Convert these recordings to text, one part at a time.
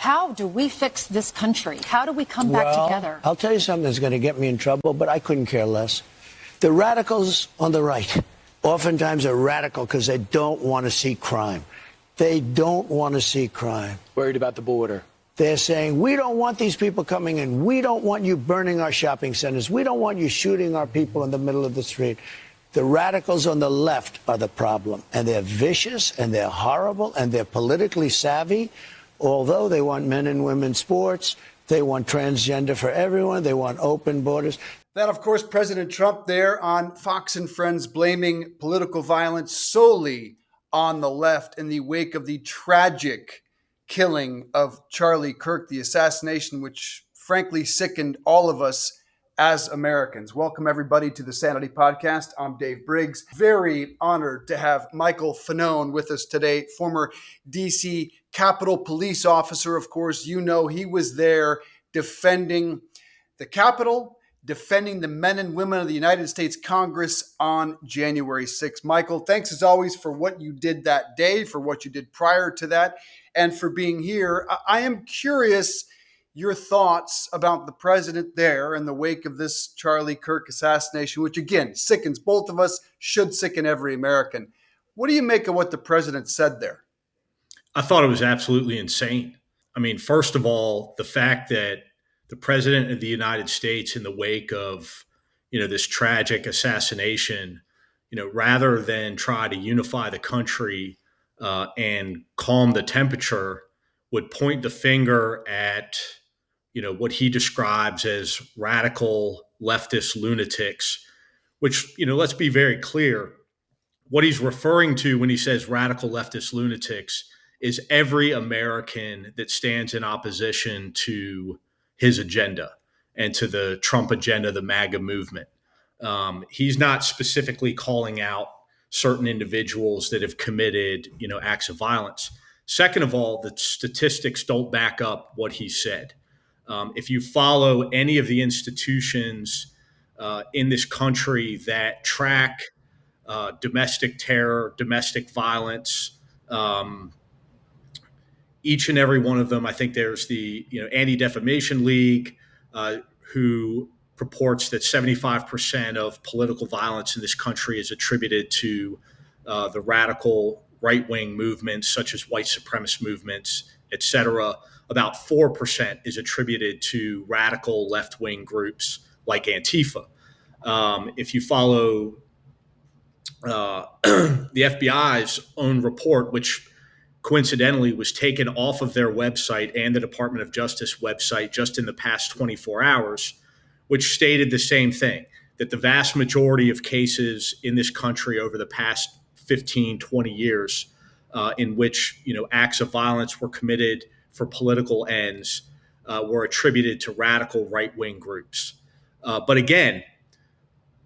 How do we fix this country? How do we come back together? I'll tell you something that's going to get me in trouble, but I couldn't care less. The radicals on the right oftentimes are radical because they don't want to see crime. They don't want to see crime. Worried about the border. They're saying, we don't want these people coming in. We don't want you burning our shopping centers. We don't want you shooting our people in the middle of the street. The radicals on the left are the problem. And they're vicious, and they're horrible, and they're politically savvy. Although they want men and women sports, they want transgender for everyone, they want open borders. That, of course, President Trump there on Fox and Friends blaming political violence solely on the left in the wake of the tragic killing of Charlie Kirk, the assassination which frankly sickened all of us as Americans. Welcome, everybody, to the Sanity Podcast. I'm Dave Briggs. Very honored to have Michael Fanone with us today, former D.C. Capitol Police officer. Of course, you know he was there defending the Capitol, defending the men and women of the United States Congress on January 6th. Michael, thanks as always for what you did that day, for what you did prior to that, and for being here. I am curious your thoughts about the president there in the wake of this Charlie Kirk assassination, which again sickens both of us, should sicken every American. What do you make of what the president said there? I thought it was absolutely insane. I mean, first of all, the fact that the president of the United States, in the wake of, this tragic assassination, rather than try to unify the country and calm the temperature, would point the finger at, what he describes as radical leftist lunatics, which, let's be very clear. What he's referring to when he says radical leftist lunatics is every American that stands in opposition to his agenda and to the Trump agenda, the MAGA movement. He's not specifically calling out certain individuals that have committed, acts of violence. Second of all, the statistics don't back up what he said. If you follow any of the institutions in this country that track domestic terror, domestic violence, each and every one of them, I think there's the Anti-Defamation League, who purports that 75% of political violence in this country is attributed to the radical right-wing movements, such as white supremacist movements, et cetera. About 4% is attributed to radical left-wing groups like Antifa. If you follow the FBI's own report, which coincidentally was taken off of their website and the Department of Justice website just in the past 24 hours, which stated the same thing, that the vast majority of cases in this country over the past 15, 20 years in which, acts of violence were committed for political ends were attributed to radical right-wing groups. But again,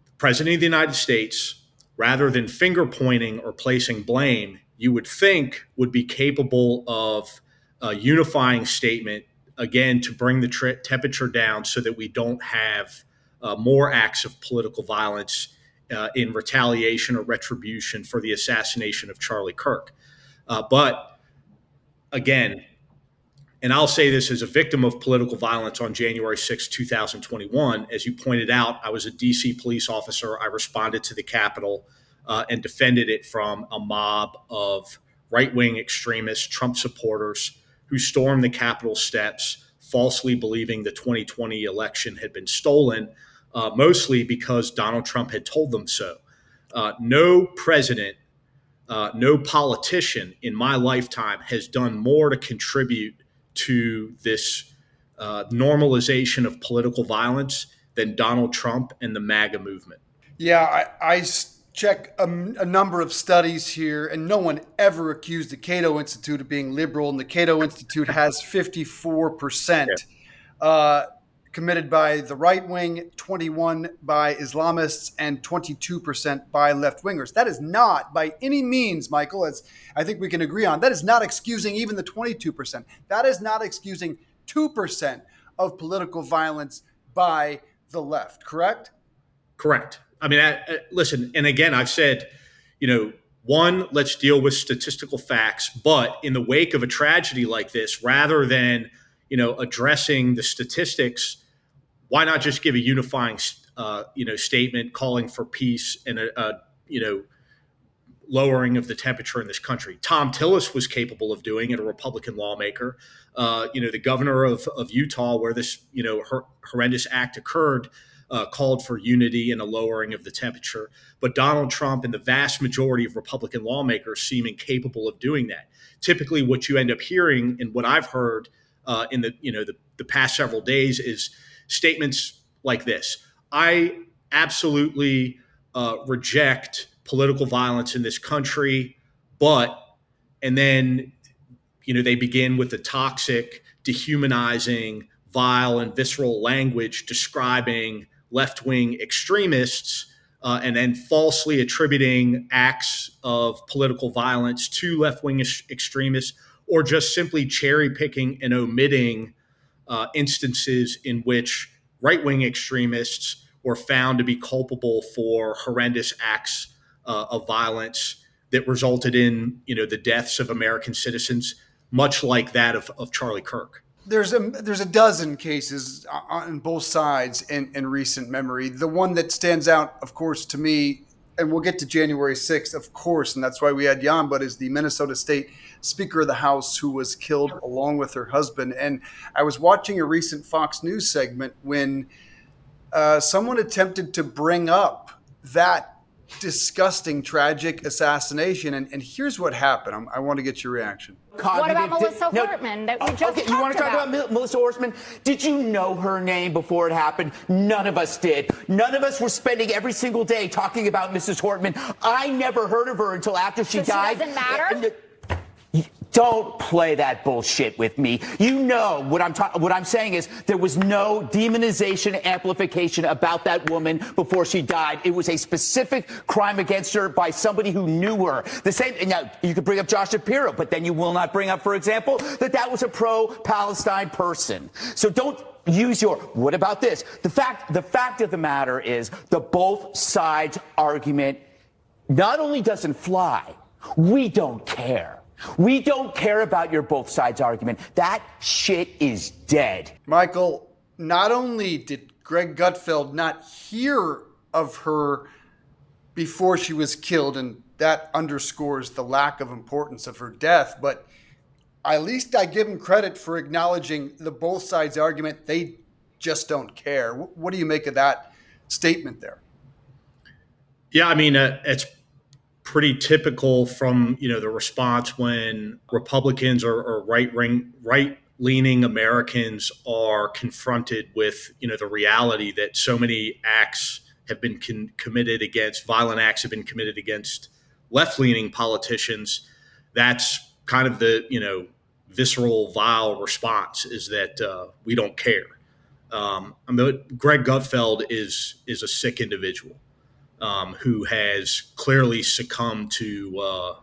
the President of the United States, rather than finger pointing or placing blame, you would think would be capable of a unifying statement, again, to bring the temperature down so that we don't have more acts of political violence in retaliation or retribution for the assassination of Charlie Kirk. But again, and I'll say this as a victim of political violence on January 6, 2021, as you pointed out, I was a D.C. police officer. I responded to the Capitol and defended it from a mob of right-wing extremist Trump supporters who stormed the Capitol steps, falsely believing the 2020 election had been stolen, mostly because Donald Trump had told them so. No president, no politician in my lifetime has done more to contribute to this normalization of political violence than Donald Trump and the MAGA movement. Yeah, I check a number of studies here, and no one ever accused the Cato Institute of being liberal, and the Cato Institute has 54% committed by the right wing, 21% by Islamists, and 22% by left wingers. That is not by any means, Michael, as I think we can agree on, that is not excusing even the 22%. That is not excusing 2% of political violence by the left, correct? Correct. I mean, listen, and again, I've said, one, let's deal with statistical facts, but in the wake of a tragedy like this, rather than addressing the statistics, why not just give a unifying statement calling for peace and a lowering of the temperature in this country? Tom Tillis was capable of doing it, a Republican lawmaker. The governor of Utah, where this horrendous act occurred, called for unity and a lowering of the temperature. But Donald Trump and the vast majority of Republican lawmakers seem incapable of doing that. Typically, what you end up hearing, and what I've heard in the past several days, is statements like this: I absolutely reject political violence in this country, and then they begin with the toxic, dehumanizing, vile, and visceral language describing left-wing extremists, and then falsely attributing acts of political violence to left-wing extremists, or just simply cherry-picking and omitting instances in which right-wing extremists were found to be culpable for horrendous acts of violence that resulted in the deaths of American citizens, much like that of Charlie Kirk. There's a dozen cases on both sides in recent memory. The one that stands out, of course, to me, and we'll get to January 6th, of course, and that's why we had Jan, but is the Minnesota State Speaker of the House who was killed along with her husband. And I was watching a recent Fox News segment when someone attempted to bring up that disgusting, tragic assassination. And here's what happened. I want to get your reaction. What about Melissa Hortman that we just talked about? You want to talk about Melissa Hortman? Did you know her name before it happened? None of us did. None of us were spending every single day talking about Mrs. Hortman. I never heard of her until after she died. She doesn't matter? Don't play that bullshit with me. You know what I'm saying is there was no demonization, amplification about that woman before she died. It was a specific crime against her by somebody who knew her. The same. Now you could bring up Josh Shapiro, but then you will not bring up, for example, that was a pro-Palestine person. So don't use your. What about this? The fact of the matter is the both sides argument not only doesn't fly, we don't care. We don't care about your both sides argument. That shit is dead. Michael, not only did Greg Gutfeld not hear of her before she was killed, and that underscores the lack of importance of her death, but at least I give him credit for acknowledging the both sides argument. They just don't care. What do you make of that statement there? Yeah, I mean, it's pretty typical from the response when Republicans or right-leaning Americans are confronted with the reality that so many acts have been committed against, violent acts have been committed against left-leaning politicians. That's kind of the visceral, vile response, is that we don't care. Greg Gutfeld is a sick individual. Who has clearly succumbed to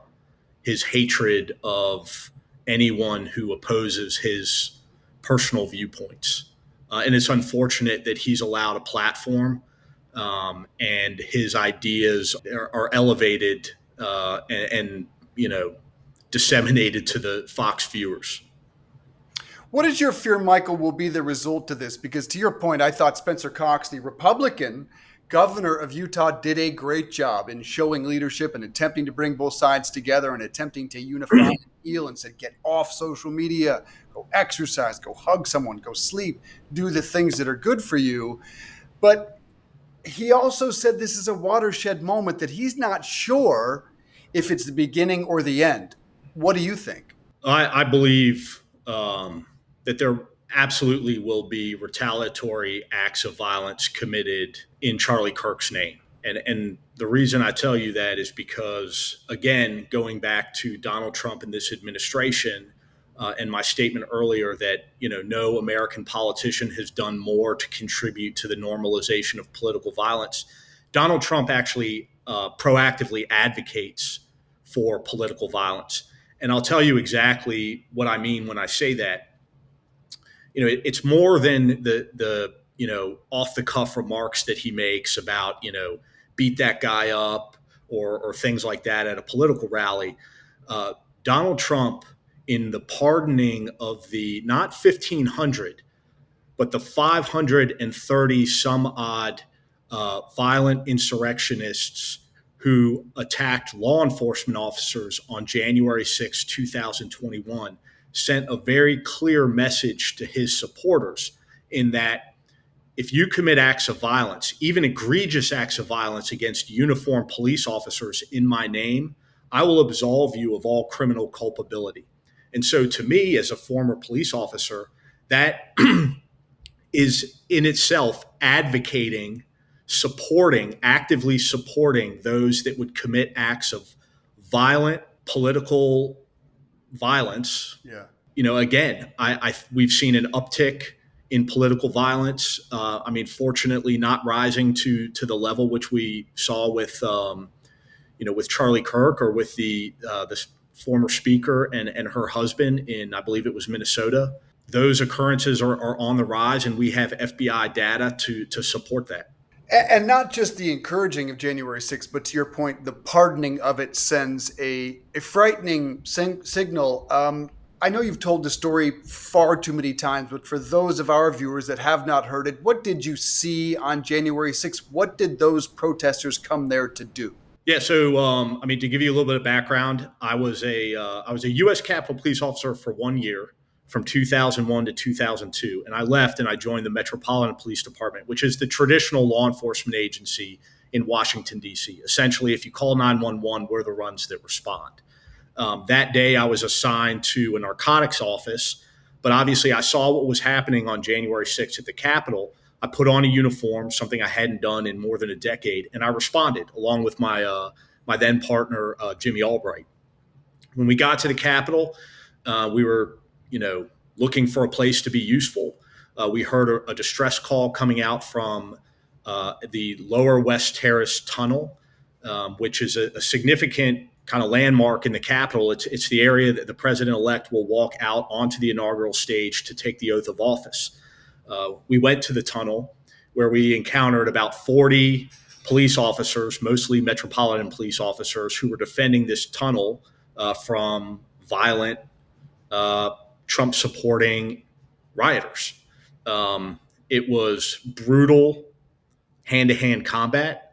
his hatred of anyone who opposes his personal viewpoints. And it's unfortunate that he's allowed a platform and his ideas are elevated and disseminated to the Fox viewers. What is your fear, Michael, will be the result of this? Because to your point, I thought Spencer Cox, the Republican governor of Utah, did a great job in showing leadership and attempting to bring both sides together and attempting to unify and heal, and said, get off social media, go exercise, go hug someone, go sleep, do the things that are good for you. But he also said this is a watershed moment that he's not sure if it's the beginning or the end. What do you think? I believe that there absolutely will be retaliatory acts of violence committed in Charlie Kirk's name. And the reason I tell you that is because, again, going back to Donald Trump and this administration, and my statement earlier that, no American politician has done more to contribute to the normalization of political violence. Donald Trump actually proactively advocates for political violence. And I'll tell you exactly what I mean when I say that. It's more than the off the cuff remarks that he makes about, beat that guy up or things like that at a political rally. Donald Trump, in the pardoning of the not 1,500, but the 530 some odd violent insurrectionists who attacked law enforcement officers on January 6, 2021, sent a very clear message to his supporters in that if you commit acts of violence, even egregious acts of violence against uniformed police officers in my name, I will absolve you of all criminal culpability. And so to me, as a former police officer, that is in itself advocating, actively supporting those that would commit acts of violent political violence. Yeah. Again, we've seen an uptick in political violence. Fortunately, not rising to the level which we saw with with Charlie Kirk or with the former speaker and her husband in, I believe it was Minnesota. Those occurrences are on the rise, and we have FBI data to support that. And not just the encouraging of January 6th, but to your point, the pardoning of it sends a frightening signal. I know you've told the story far too many times, but for those of our viewers that have not heard it, what did you see on January 6th? What did those protesters come there to do? Yeah, so to give you a little bit of background, I was a U.S. Capitol Police officer for 1 year, from 2001 to 2002, and I left and I joined the Metropolitan Police Department, which is the traditional law enforcement agency in Washington, D.C. Essentially, if you call 911, we're the ones that respond. That day, I was assigned to a narcotics office, but obviously I saw what was happening on January 6th at the Capitol. I put on a uniform, something I hadn't done in more than a decade, and I responded along with my then partner, Jimmy Albright. When we got to the Capitol, we were looking for a place to be useful. We heard a distress call coming out from the lower West Terrace tunnel, which is a significant kind of landmark in the Capitol. It's the area that the president-elect will walk out onto the inaugural stage to take the oath of office. We went to the tunnel where we encountered about 40 police officers, mostly Metropolitan police officers, who were defending this tunnel from violent Trump-supporting rioters. It was brutal hand-to-hand combat.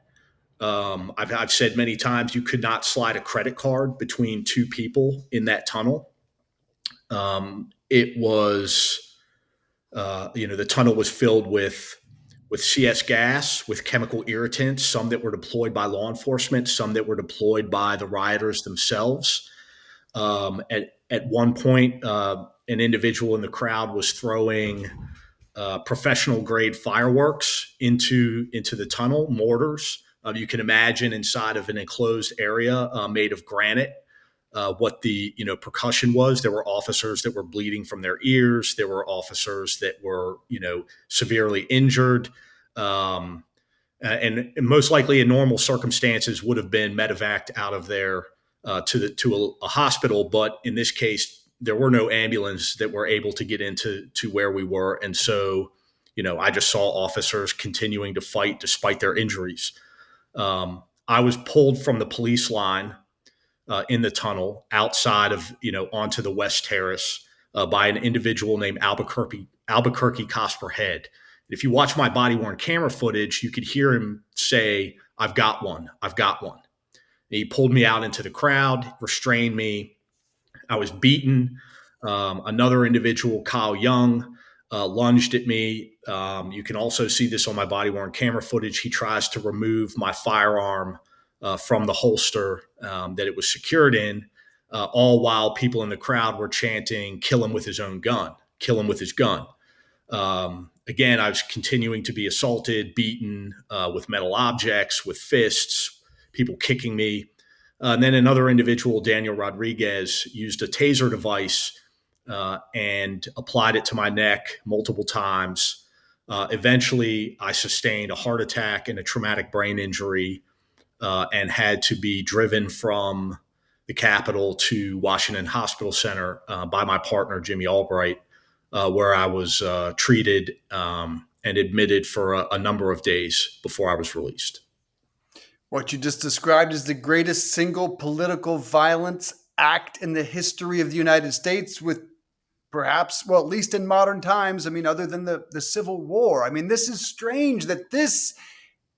I've said many times you could not slide a credit card between two people in that tunnel. It was, the tunnel was filled with CS gas, with chemical irritants, some that were deployed by law enforcement, some that were deployed by the rioters themselves. At one point, an individual in the crowd was throwing professional grade fireworks into the tunnel, mortars. You can imagine inside of an enclosed area made of granite what the percussion was. There were officers that were bleeding from their ears. There were officers that were severely injured, and most likely in normal circumstances would have been medevaced out of there to a hospital. But in this case, there were no ambulance that were able to get into where we were. And so, I just saw officers continuing to fight despite their injuries. I was pulled from the police line in the tunnel outside of, onto the West Terrace by an individual named Albuquerque Cosper-Head. If you watch my body-worn camera footage, you could hear him say, "I've got one. I've got one." And he pulled me out into the crowd, restrained me. I was beaten. Another individual, Kyle Young, lunged at me. You can also see this on my body-worn camera footage. He tries to remove my firearm from the holster that it was secured in, all while people in the crowd were chanting, "Kill him with his own gun, kill him with his gun." Again, I was continuing to be assaulted, beaten with metal objects, with fists, people kicking me. And then another individual, Daniel Rodriguez, used a taser device and applied it to my neck multiple times. Eventually, I sustained a heart attack and a traumatic brain injury and had to be driven from the Capitol to Washington Hospital Center by my partner, Jimmy Albright, where I was treated and admitted for a number of days before I was released. What you just described is the greatest single political violence act in the history of the United States, with perhaps, well, at least in modern times, I mean, other than the Civil War. I mean, this is strange that this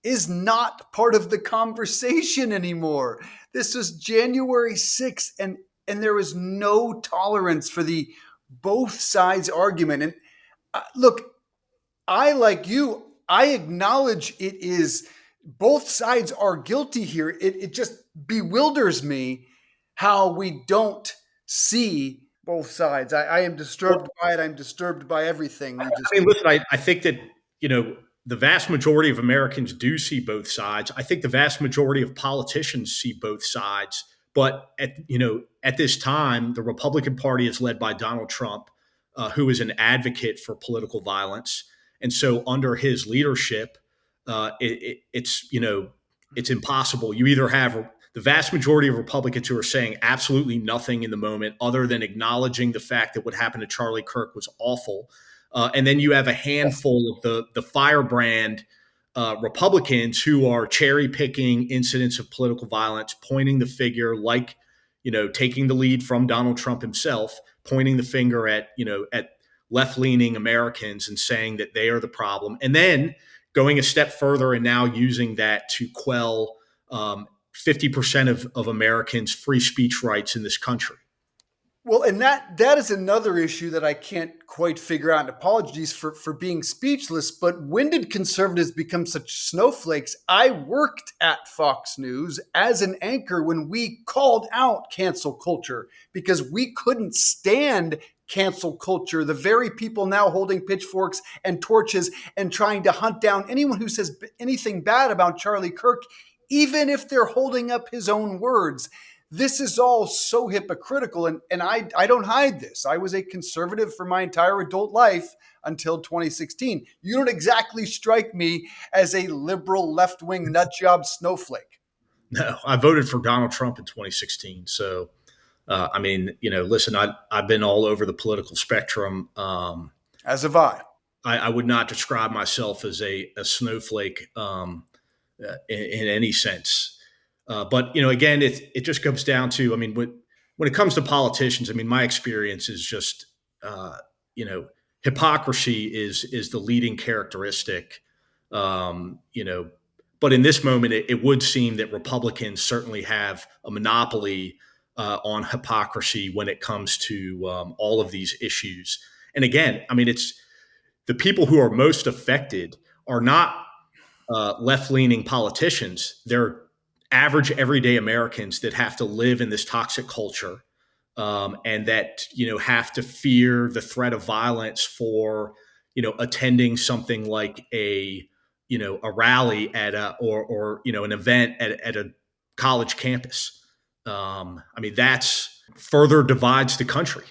is not part of the conversation anymore. This was January 6th, and there was no tolerance for the both sides argument. And look, I, like you, I acknowledge it is, both sides are guilty here. It just bewilders me how we don't see both sides. I am disturbed by it. I'm disturbed by everything. I mean, listen, I think that, the vast majority of Americans do see both sides. I think the vast majority of politicians see both sides. But at this time, the Republican Party is led by Donald Trump, who is an advocate for political violence. And so under his leadership, it's impossible. You either have the vast majority of Republicans who are saying absolutely nothing in the moment other than acknowledging the fact that what happened to Charlie Kirk was awful. And then you have a handful of the firebrand Republicans who are cherry picking incidents of political violence, pointing the finger, like, taking the lead from Donald Trump himself, pointing the finger at left leaning Americans and saying that they are the problem. And then going a step further and now using that to quell 50% of Americans' free speech rights in this country. Well, and that is another issue that I can't quite figure out. And apologies for being speechless, but when did conservatives become such snowflakes? I worked at Fox News as an anchor when we called out cancel culture because we couldn't stand cancel culture. The very people now holding pitchforks and torches and trying to hunt down anyone who says anything bad about Charlie Kirk, even if they're holding up his own words. This is all so hypocritical, and I don't hide this. I was a conservative for my entire adult life until 2016. You don't exactly strike me as a liberal left-wing nutjob snowflake. No, I voted for Donald Trump in 2016. So, listen, I've been all over the political spectrum. As have I. I would not describe myself as a snowflake in any sense. But again, it just comes down to, when it comes to politicians, my experience is just, hypocrisy is the leading characteristic. But in this moment, it would seem that Republicans certainly have a monopoly on hypocrisy when it comes to all of these issues. And again, it's the people who are most affected are not left-leaning politicians. They're average everyday Americans that have to live in this toxic culture and that, have to fear the threat of violence for, attending something like a rally at or an event at a college campus. That's further divides the country.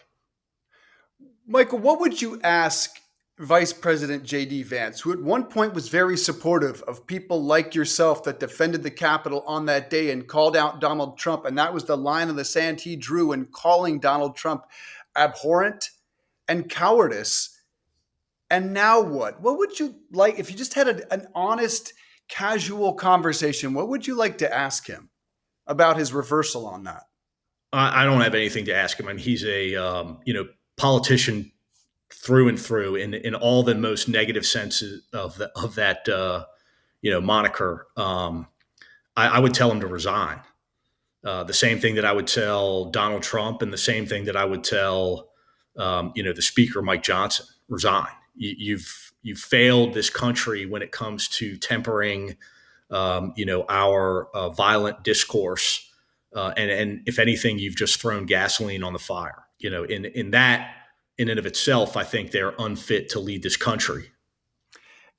Michael, what would you ask Vice President J.D. Vance, who at one point was very supportive of people like yourself that defended the Capitol on that day and called out Donald Trump? And that was the line in the sand he drew in calling Donald Trump abhorrent and cowardice. And now what? What would you like, if you just had an honest, casual conversation, what would you like to ask him about his reversal on that? I don't have anything to ask him. He's a politician through and through in all the most negative senses of that moniker. I would tell him to resign. The same thing that I would tell Donald Trump, and the same thing that I would tell the Speaker Mike Johnson: resign. You've failed this country when it comes to tempering our violent discourse, and if anything, you've just thrown gasoline on the fire. In that. In and of itself, I think they're unfit to lead this country.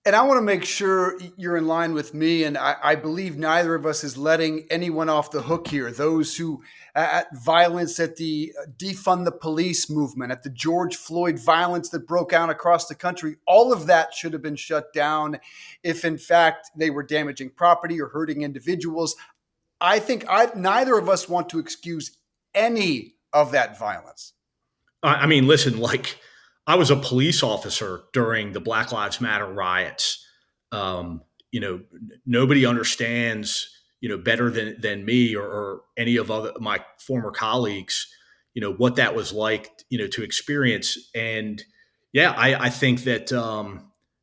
And I want to make sure you're in line with me, and I believe neither of us is letting anyone off the hook here. Those who at violence at the defund the police movement, at the George Floyd violence that broke out across the country, all of that should have been shut down if in fact they were damaging property or hurting individuals. I think neither of us want to excuse any of that violence. Listen, I was a police officer during the Black Lives Matter riots. Nobody understands, better than me or any of my former colleagues, what that was like, to experience. And yeah, I think that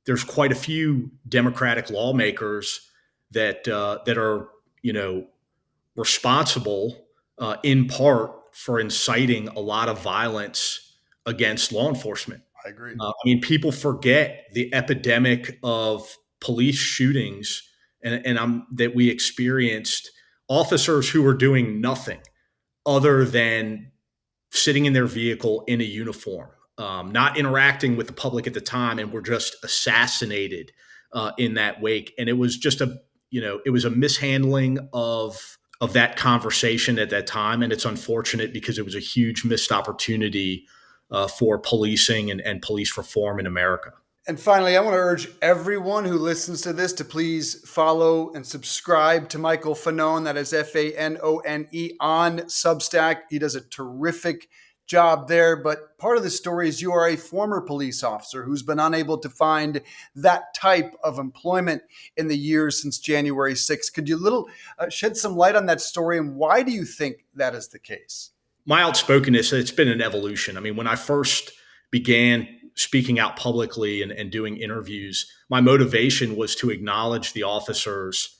there's quite a few Democratic lawmakers that are, responsible in part for inciting a lot of violence against law enforcement. I agree. People forget the epidemic of police shootings that we experienced. Officers who were doing nothing other than sitting in their vehicle in a uniform, not interacting with the public at the time, and were just assassinated in that wake. And it was just it was a mishandling of that conversation at that time. And it's unfortunate because it was a huge missed opportunity for policing and police reform in America. And finally, I want to urge everyone who listens to this to please follow and subscribe to Michael Fanone. That is Fanone on Substack. He does a terrific job there. But part of the story is you are a former police officer who's been unable to find that type of employment in the years since January 6th. Could you shed some light on that story, and why do you think that is the case? My outspokenness, it's been an evolution. When I first began speaking out publicly and doing interviews, my motivation was to acknowledge the officers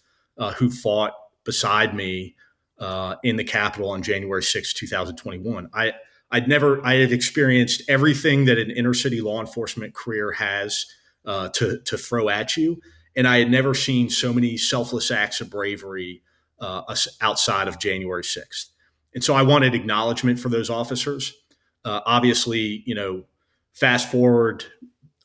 who fought beside me in the Capitol on January 6, 2021. I had experienced everything that an inner city law enforcement career has to throw at you. And I had never seen so many selfless acts of bravery outside of January 6th. And so I wanted acknowledgement for those officers. Obviously, fast forward,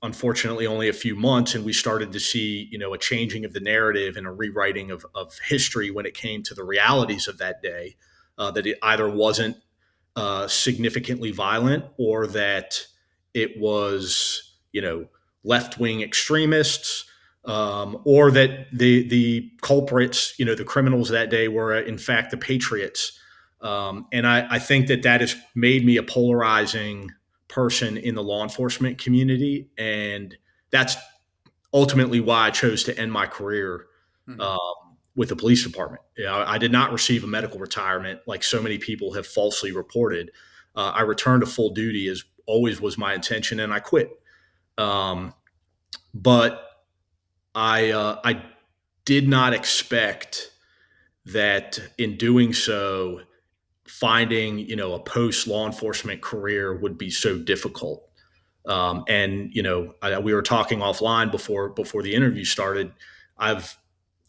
unfortunately, only a few months, and we started to see, a changing of the narrative and a rewriting of history when it came to the realities of that day, that it either wasn't significantly violent or that it was, left-wing extremists, or that the culprits, the criminals that day were in fact the patriots. And I think that has made me a polarizing person in the law enforcement community. And that's ultimately why I chose to end my career with the police department. I did not receive a medical retirement like so many people have falsely reported. I returned to full duty, as always was my intention, and I quit. But I did not expect that in doing so, finding, a post law enforcement career would be so difficult. And, we were talking offline before the interview started. I've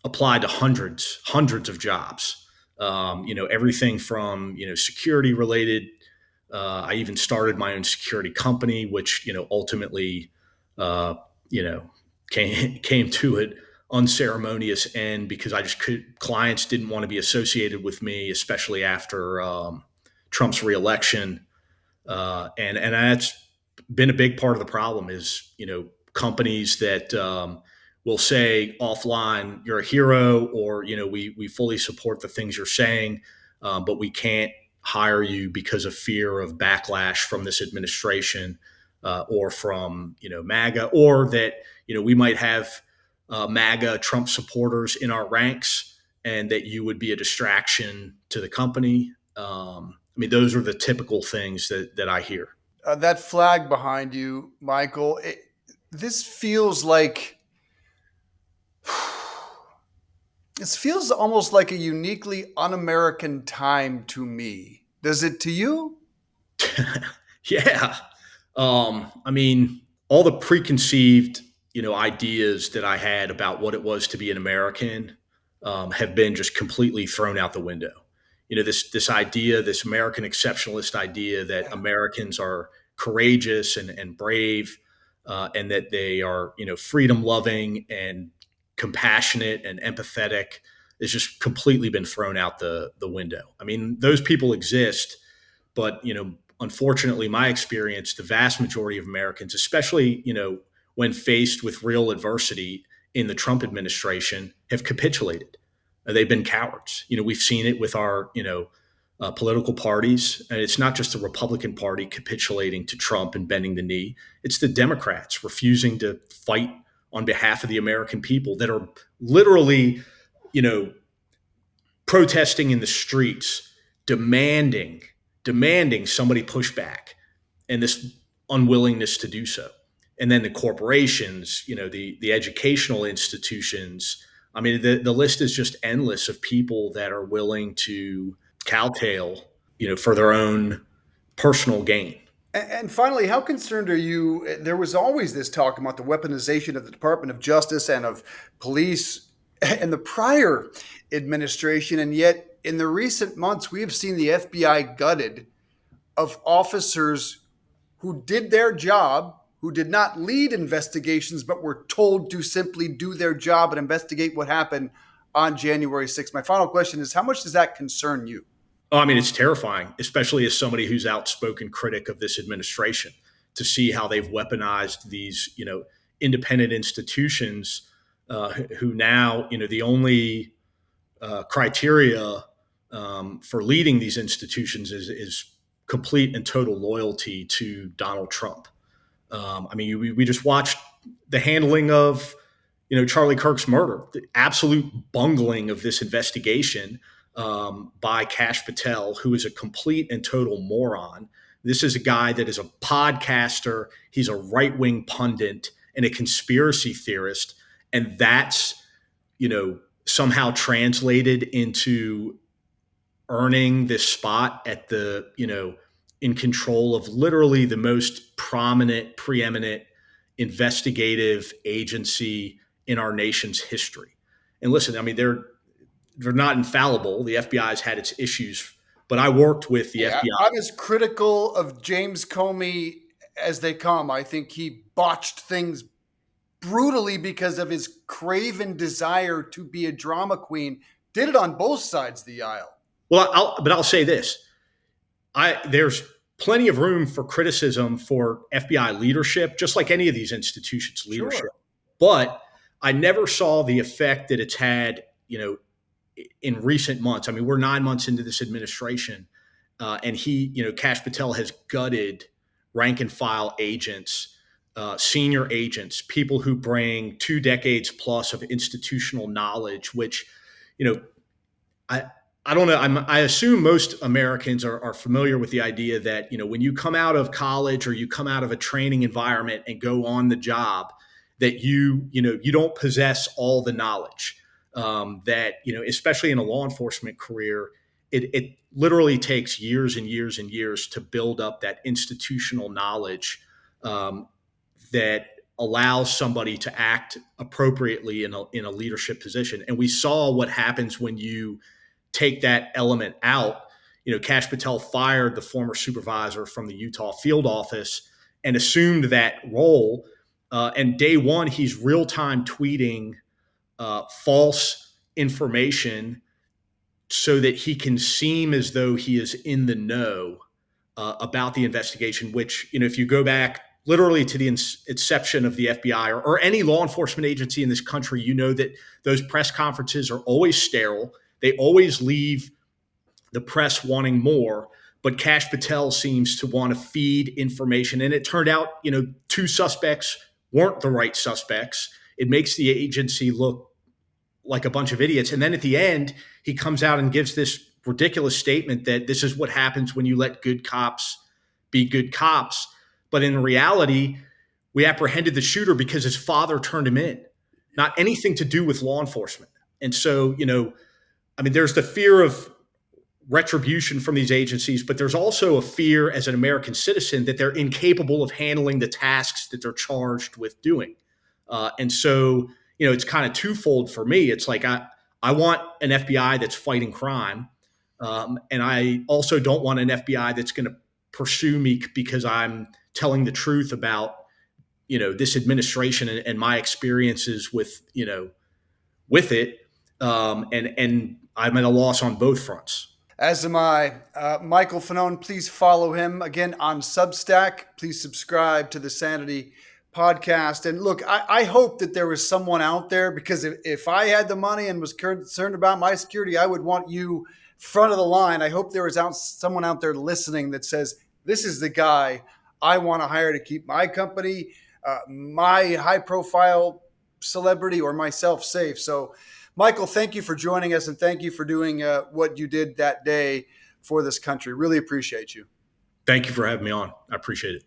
applied to hundreds of jobs, everything from, security related. I even started my own security company, which, ultimately, came to it unceremonious end because clients didn't want to be associated with me, especially after Trump's reelection. And that's been a big part of the problem is, companies that will say offline, you're a hero, or, we fully support the things you're saying, but we can't hire you because of fear of backlash from this administration or from, MAGA, or that, we might have MAGA Trump supporters in our ranks and that you would be a distraction to the company. Those are the typical things that I hear. That flag behind you, Michael, this feels almost like a uniquely un-American time to me. Does it to you? Yeah. All the preconceived ideas that I had about what it was to be an American have been just completely thrown out the window. This idea, this American exceptionalist idea that Americans are courageous and brave, and that they are, freedom loving and compassionate and empathetic, has just completely been thrown out the window. Those people exist, but, unfortunately, my experience, the vast majority of Americans, especially, when faced with real adversity in the Trump administration, have capitulated. They've been cowards. We've seen it with our, political parties. And it's not just the Republican Party capitulating to Trump and bending the knee. It's the Democrats refusing to fight on behalf of the American people that are literally, protesting in the streets, demanding somebody push back, and this unwillingness to do so. And then the corporations, the educational institutions. I mean, the list is just endless of people that are willing to kowtow, for their own personal gain. And finally, how concerned are you? There was always this talk about the weaponization of the Department of Justice and of police in the prior administration. And yet, in the recent months, we have seen the FBI gutted of officers who did their job, who did not lead investigations, but were told to simply do their job and investigate what happened on January 6th. My final question is, how much does that concern you? Oh, I mean, it's terrifying, especially as somebody who's outspoken critic of this administration, to see how they've weaponized these, independent institutions who now, the only criteria for leading these institutions is complete and total loyalty to Donald Trump. I mean, we just watched the handling of, Charlie Kirk's murder, the absolute bungling of this investigation by Kash Patel, who is a complete and total moron. This is a guy that is a podcaster. He's a right-wing pundit and a conspiracy theorist. And that's, somehow translated into earning this spot at the, in control of literally the most prominent, preeminent investigative agency in our nation's history. And listen, I mean, they're not infallible. The FBI has had its issues, but I worked with the FBI. I'm as critical of James Comey as they come. I think he botched things brutally because of his craven desire to be a drama queen. Did it on both sides of the aisle. Well, I'll say this. There's plenty of room for criticism for FBI leadership, just like any of these institutions' leadership. Sure. But I never saw the effect that it's had, in recent months. I mean, we're 9 months into this administration, and Kash Patel has gutted rank and file agents, senior agents, people who bring 2 decades plus of institutional knowledge, which, I don't know. I assume most Americans are familiar with the idea that, when you come out of college or you come out of a training environment and go on the job, that you don't possess all the knowledge. That, especially in a law enforcement career, it literally takes years and years and years to build up that institutional knowledge that allows somebody to act appropriately in a leadership position. And we saw what happens when you take that element out. Kash Patel fired the former supervisor from the Utah field office and assumed that role. And day one, he's real-time tweeting false information so that he can seem as though he is in the know about the investigation, which, if you go back literally to the inception of the FBI or any law enforcement agency in this country, that those press conferences are always sterile. They always leave the press wanting more, but Kash Patel seems to want to feed information. And it turned out, 2 suspects weren't the right suspects. It makes the agency look like a bunch of idiots. And then at the end, he comes out and gives this ridiculous statement that this is what happens when you let good cops be good cops. But in reality, we apprehended the shooter because his father turned him in, not anything to do with law enforcement. And so, there's the fear of retribution from these agencies, but there's also a fear as an American citizen that they're incapable of handling the tasks that they're charged with doing. And so, it's kind of twofold for me. It's like I want an FBI that's fighting crime. And I also don't want an FBI that's going to pursue me because I'm telling the truth about, this administration and my experiences with it. And I'm at a loss on both fronts. As am I. Michael Fanone, please follow him again on Substack. Please subscribe to the Sanity podcast. And look, I hope that there was someone out there, because if I had the money and was concerned about my security, I would want you front of the line. I hope there was someone out there listening that says, this is the guy I want to hire to keep my company, my high profile celebrity, or myself safe. So Michael, thank you for joining us, and thank you for doing what you did that day for this country. Really appreciate you. Thank you for having me on. I appreciate it.